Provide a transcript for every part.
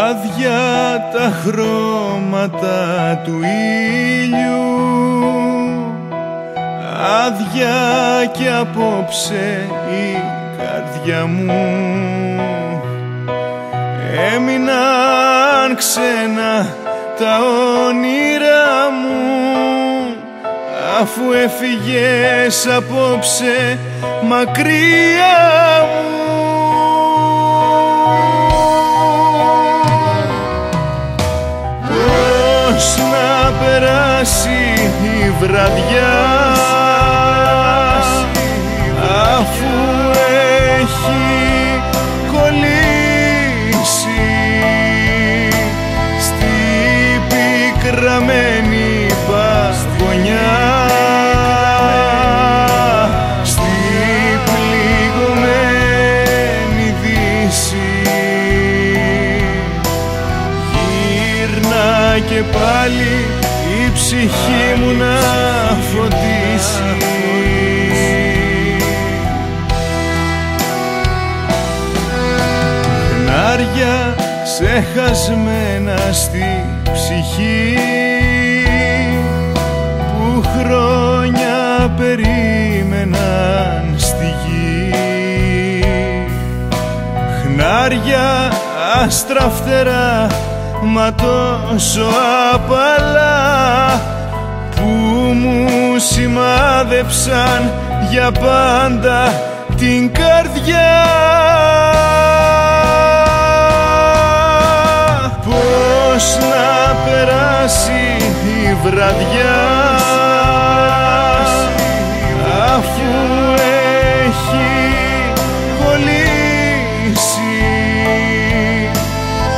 Άδεια τα χρώματα του ήλιου, άδεια κι απόψε η καρδιά μου. Έμειναν ξένα τα όνειρά μου, αφού έφυγες απόψε μακριά μου. Πώς να περάσει η βραδιά αφού έχει κολλήσει στη πικραμένη παγωνιά, στη πληγωμένη δύση. Γύρνα και πάλι η ψυχή μου να φωτίσει. Χνάρια ξεχασμένα στη ψυχή που χρόνια περίμεναν στη γη. Χνάρια άστρα φτερά μα τόσο απαλά που μου σημάδεψαν για πάντα την καρδιά. Πώς να περάσει η βραδιά αφού έχει κολλήσει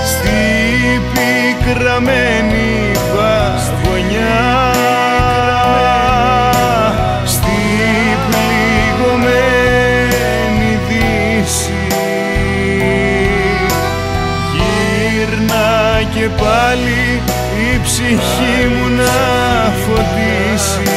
στη πικραμένη παγωνιά, στη πληγωμένη δύση. Γύρνα και πάλι η ψυχή μου να φωτίσει.